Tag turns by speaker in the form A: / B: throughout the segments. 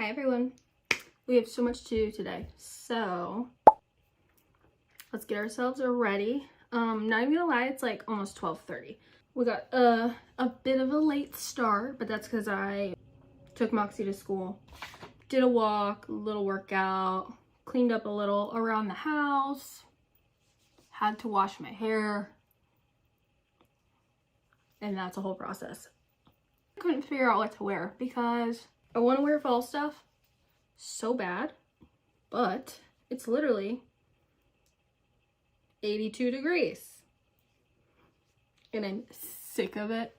A: Hi everyone. We have so much to do today, so let's get ourselves ready. Not even gonna lie, it's like almost 12:30. We got a bit of a late start, but that's because I took Moxie to school, did a walk, a little workout, cleaned up a little around the house, had to wash my hair, and that's a whole process. I couldn't figure out what to wear because I want to wear fall stuff so bad, but it's literally 82 degrees and I'm sick of it.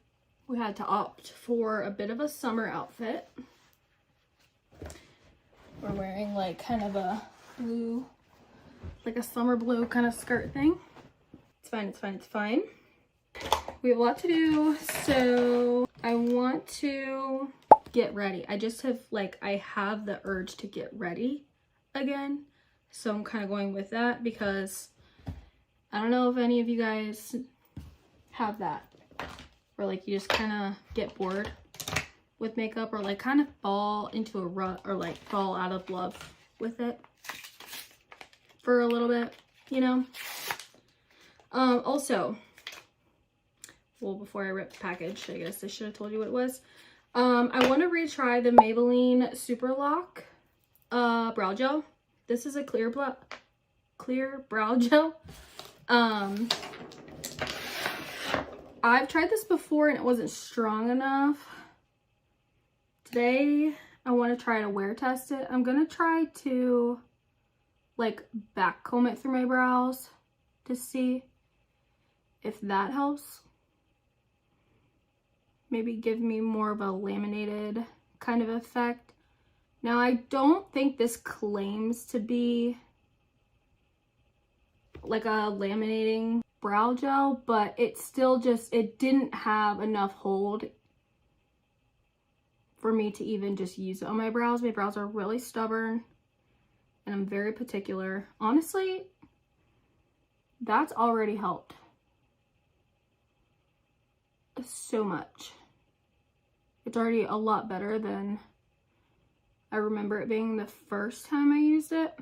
A: We had to opt for a bit of a summer outfit. We're wearing like kind of a blue, like a summer blue kind of skirt thing. It's fine, it's fine, it's fine. We have a lot to do, so I want to get ready. I have the urge to get ready again, so I'm kind of going with that because I don't know if any of you guys have that, where like you just kind of get bored with makeup, or like kind of fall into a rut, or like fall out of love with it for a little bit, you know. Also, well, before I rip the package, I guess I should have told you what it was. I want to retry the Maybelline Super Lock brow gel. This is a clear brow gel. I've tried this before and it wasn't strong enough. Today, I want to try to wear test it. I'm going to try to like back comb it through my brows to see if that helps. Maybe give me more of a laminated kind of effect. Now, I don't think this claims to be like a laminating brow gel, but it still it didn't have enough hold for me to even just use it on my brows. My brows are really stubborn and I'm very particular. Honestly, that's already helped so much. It's already a lot better than I remember it being the first time I used it.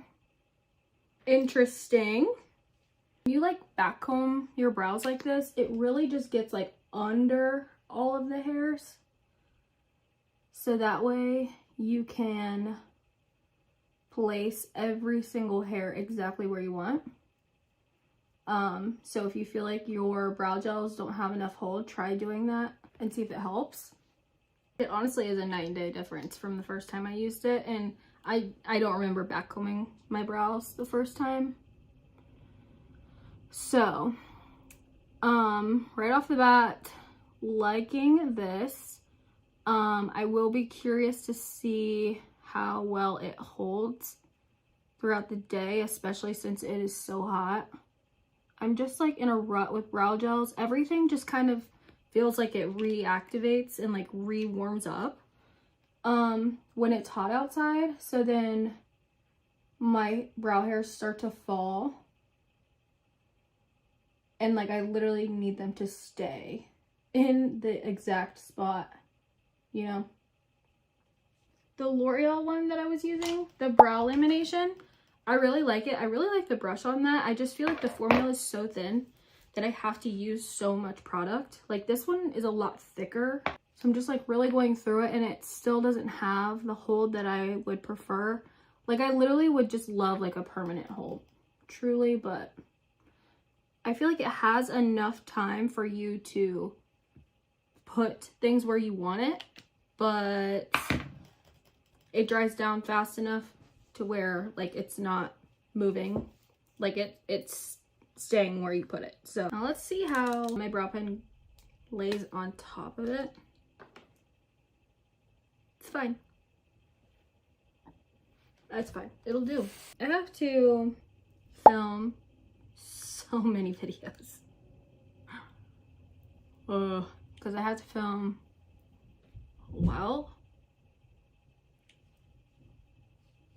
A: Interesting. When you like back comb your brows like this, it really just gets like under all of the hairs. So that way you can place every single hair exactly where you want. So if you feel like your brow gels don't have enough hold, try doing that and see if it helps. It honestly is a night and day difference from the first time I used it, and I don't remember backcombing my brows the first time. So, right off the bat, liking this. I will be curious to see how well it holds throughout the day, especially since it is so hot. I'm just like in a rut with brow gels. Everything just kind of feels like it reactivates and like re-warms up when it's hot outside. So then my brow hairs start to fall and like I literally need them to stay in the exact spot, you know. The L'Oreal one that I was using, the brow lamination, I really like it. I really like the brush on that. I just feel like the formula is so thin that I have to use so much product. Like this one is a lot thicker. So I'm just like really going through it and it still doesn't have the hold that I would prefer. Like I literally would just love like a permanent hold, truly, but I feel like it has enough time for you to put things where you want it, but it dries down fast enough to where like it's not moving, like it's staying where you put it. So now let's see how my brow pen lays on top of it. It's fine. That's fine. It'll do. I have to film so many videos. Because I had to film while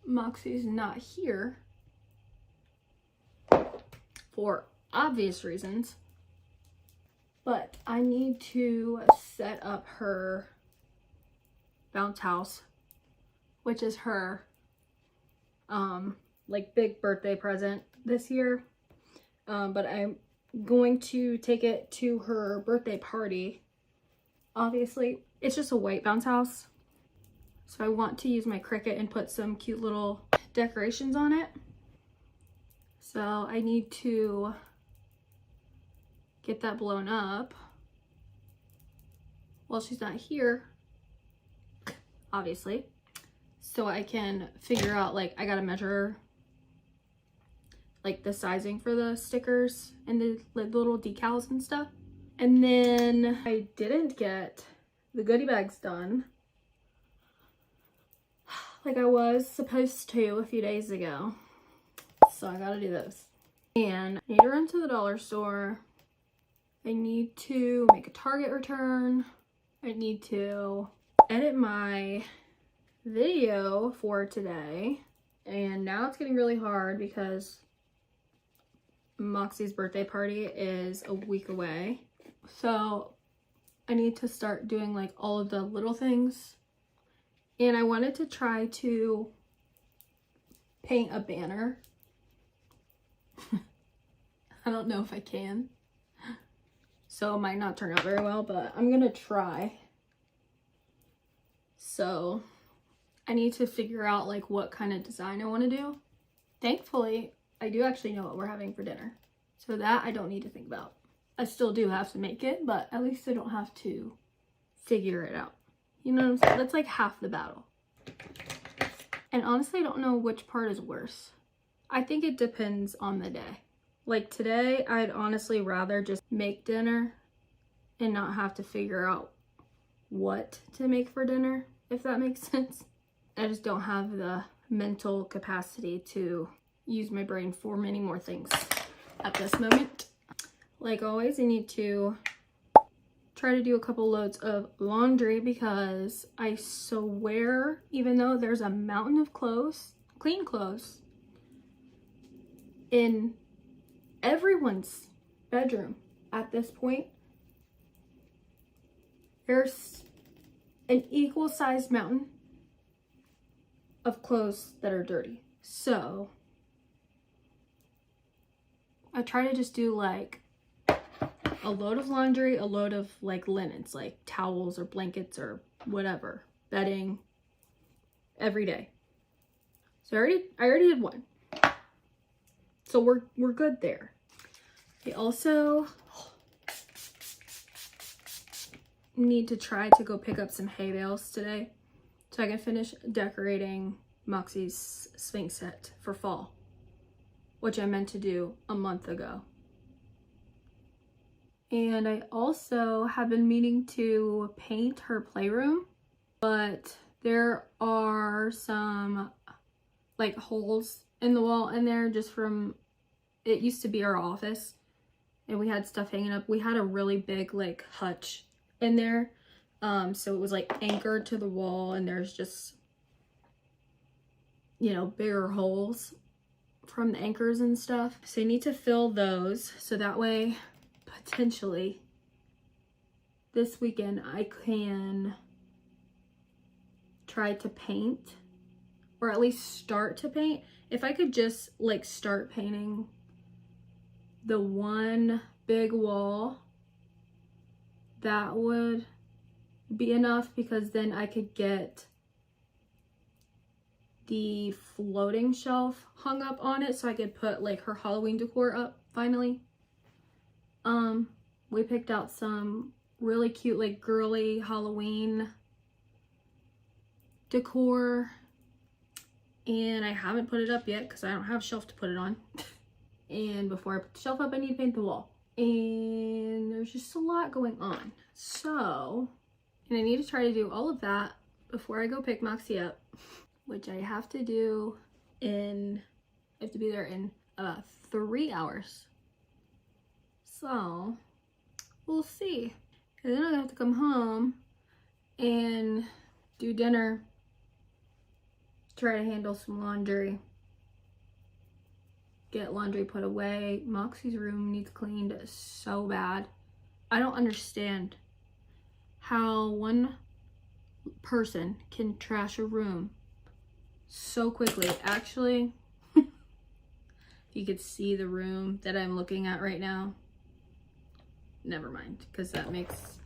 A: Moxie's not here for obvious reasons, but I need to set up her bounce house which is her like big birthday present this year. But I'm going to take it to her birthday party. Obviously, it's just a white bounce house, so I want to use my Cricut and put some cute little decorations on it. So I need to get that blown up while she's not here, obviously, so I can figure out, like, I gotta measure like the sizing for the stickers and the little decals and stuff. And then I didn't get the goodie bags done like I was supposed to a few days ago, so I gotta do those. And I need to run to the dollar store. I need to make a Target return. I need to edit my video for today. And now it's getting really hard because Moxie's birthday party is a week away. So I need to start doing like all of the little things. And I wanted to try to paint a banner. I don't know if I can. So it might not turn out very well, but I'm gonna try. So I need to figure out like what kind of design I want to do. Thankfully, I do actually know what we're having for dinner, so that I don't need to think about. I still do have to make it, but at least I don't have to figure it out. You know what I'm saying? That's like half the battle. And honestly, I don't know which part is worse. I think it depends on the day. Like today, I'd honestly rather just make dinner and not have to figure out what to make for dinner, if that makes sense. I just don't have the mental capacity to use my brain for many more things at this moment. Like always, I need to try to do a couple loads of laundry because I swear, even though there's a mountain of clothes, clean clothes, in everyone's bedroom at this point, there's an equal sized mountain of clothes that are dirty. So I try to just do like a load of laundry, a load of like linens, like towels or blankets or whatever, bedding, every day. So I already did one. So we're good there. I also need to try to go pick up some hay bales today so I can finish decorating Moxie's swing set for fall, which I meant to do a month ago. And I also have been meaning to paint her playroom, but there are some like holes in the wall in there just from, it used to be our office and we had stuff hanging up. We had a really big like hutch in there, so it was like anchored to the wall, and there's just, you know, bigger holes from the anchors and stuff. So I need to fill those so that way potentially this weekend I can try to paint, or at least start to paint. If I could just like start painting the one big wall, that would be enough, because then I could get the floating shelf hung up on it so I could put like her Halloween decor up finally. We picked out some really cute like girly Halloween decor, and I haven't put it up yet because I don't have a shelf to put it on. And before I put the shelf up, I need to paint the wall, and there's just a lot going on. So, and I need to try to do all of that before I go pick Moxie up, which I have to do in, I have to be there in 3 hours. So we'll see. And then I have to come home and do dinner, try to handle some laundry, get laundry put away. Moxie's room needs cleaned so bad. I don't understand how one person can trash a room so quickly. Actually, you could see the room that I'm looking at right now. Never mind, because that makes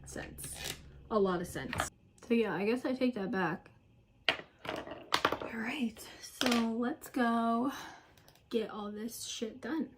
A: sense. A lot of sense. So yeah, I guess I take that back. All right, so let's go get all this shit done.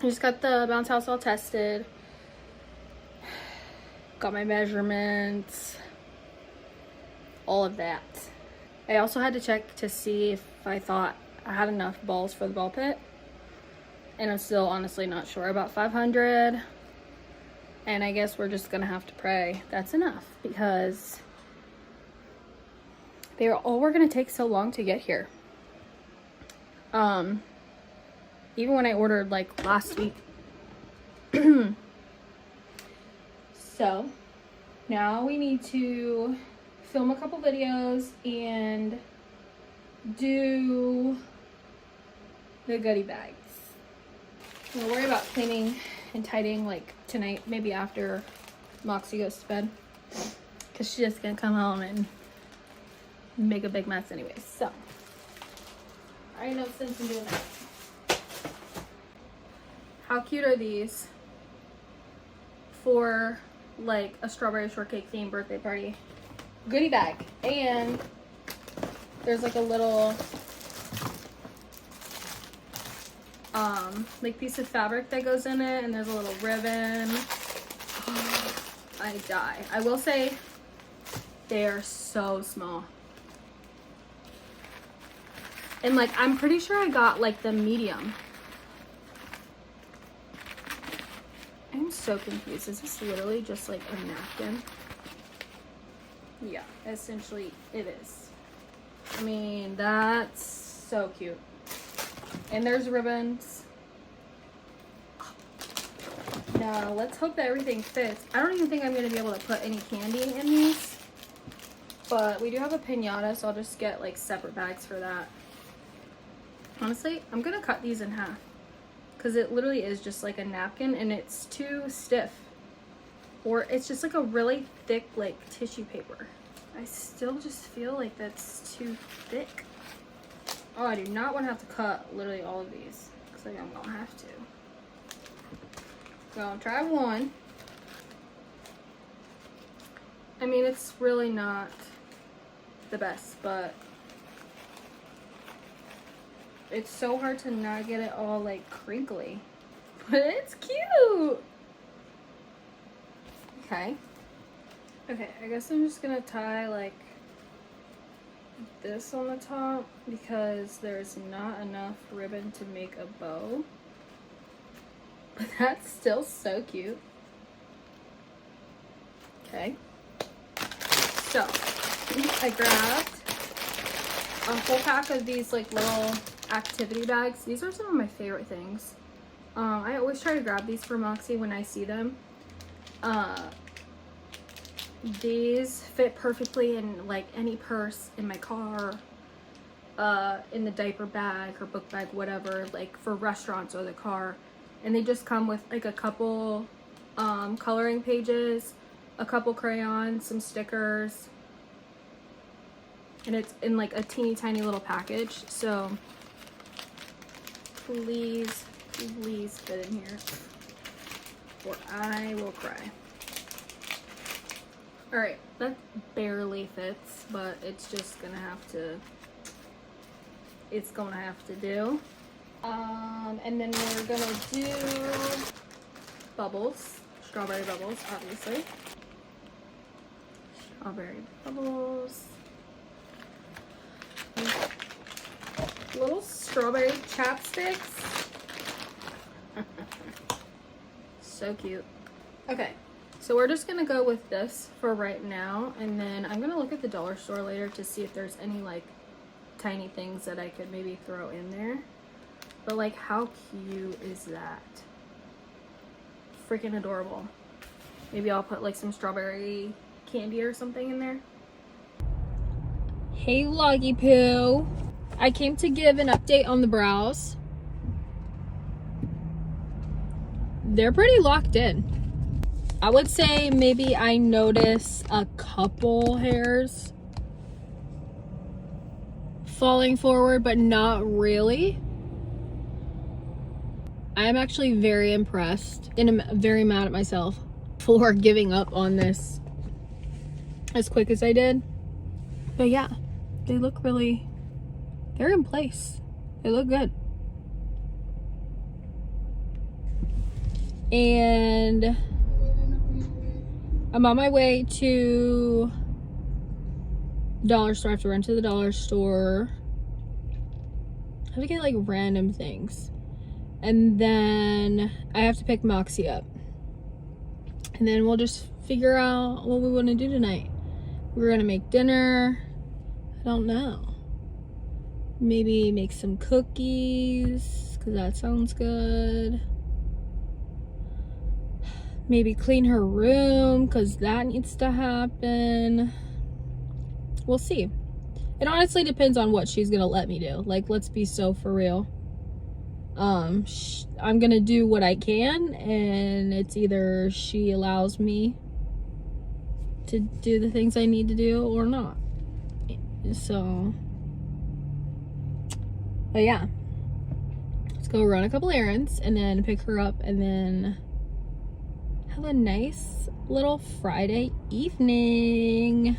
A: I just got the bounce house all tested. Got my measurements. All of that. I also had to check to see if I thought I had enough balls for the ball pit. And I'm still honestly not sure about 500. And I guess we're just gonna have to pray that's enough, because they were gonna take so long to get here. Even when I ordered like last week. So now we need to film a couple videos and do the goodie bags. We'll worry about cleaning and tidying like tonight, maybe after Moxie goes to bed, because she's just gonna come home and make a big mess anyways. So I ain't no sense in doing that. How cute are these for like a strawberry shortcake themed birthday party goodie bag? And there's like a little like piece of fabric that goes in it, and there's a little ribbon. I die. I will say they are so small. And like, I'm pretty sure I got like the medium. I'm so confused. Is this literally just like a napkin? Yeah, essentially it is. I mean, that's so cute. And there's ribbons. Now, let's hope that everything fits. I don't even think I'm going to be able to put any candy in these. But we do have a piñata, so I'll just get like separate bags for that. Honestly, I'm going to cut these in half, because it literally is just like a napkin and it's too stiff. Or it's just like a really thick like tissue paper. I still just feel like that's too thick. Oh, I do not want to have to cut literally all of these, because I think I'm going to have to. So I'll try one. I mean, it's really not the best, but it's so hard to not get it all like crinkly. But it's cute. Okay. Okay, I guess I'm just gonna tie like this on the top, because there's not enough ribbon to make a bow. But that's still so cute. Okay. So, I grabbed a whole pack of these like little activity bags. These are some of my favorite things. I always try to grab these for Moxie when I see them. These fit perfectly in like any purse, in my car, in the diaper bag or book bag, whatever, like for restaurants or the car. And they just come with like a couple coloring pages, a couple crayons, some stickers, and it's in like a teeny tiny little package. So please fit in here or I will cry. All right, that barely fits, but it's just gonna have to, it's gonna have to do. And then we're gonna do bubbles, strawberry bubbles, obviously. Strawberry bubbles. Little strawberry chapsticks. So cute. Okay, so we're just gonna go with this for right now, and then I'm gonna look at the dollar store later to see if there's any like tiny things that I could maybe throw in there. But like, how cute is that? Freaking adorable. Maybe I'll put like some strawberry candy or something in there. Hey Loggy Poo. I came to give an update on the brows. They're pretty locked in. I would say maybe I notice a couple hairs falling forward, but not really. I'm actually very impressed and I'm very mad at myself for giving up on this as quick as I did. But yeah, they look really, they're in place. They look good. And I'm on my way to dollar store. I have to run to the dollar store. I have to get like random things. And then I have to pick Moxie up. And then we'll just figure out what we want to do tonight. We're gonna make dinner. I don't know. Maybe make some cookies, because that sounds good. Maybe clean her room, because that needs to happen. We'll see. It honestly depends on what she's gonna let me do. Like, let's be so for real. I'm gonna do what I can, and it's either she allows me to do the things I need to do or not. So, but yeah, let's go run a couple errands and then pick her up and then have a nice little Friday evening.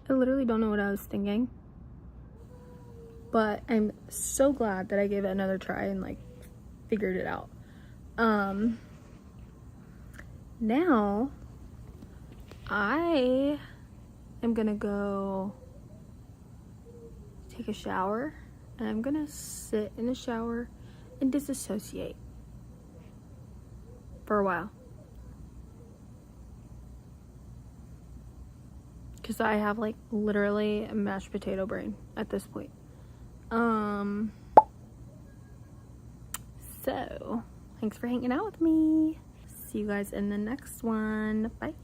A: I literally don't know what I was thinking, but I'm so glad that I gave it another try and like figured it out. Now I am gonna go take a shower and I'm gonna sit in the shower and disassociate for a while. because I have like literally a mashed potato brain at this point. So thanks for hanging out with me. See you guys in the next one. Bye.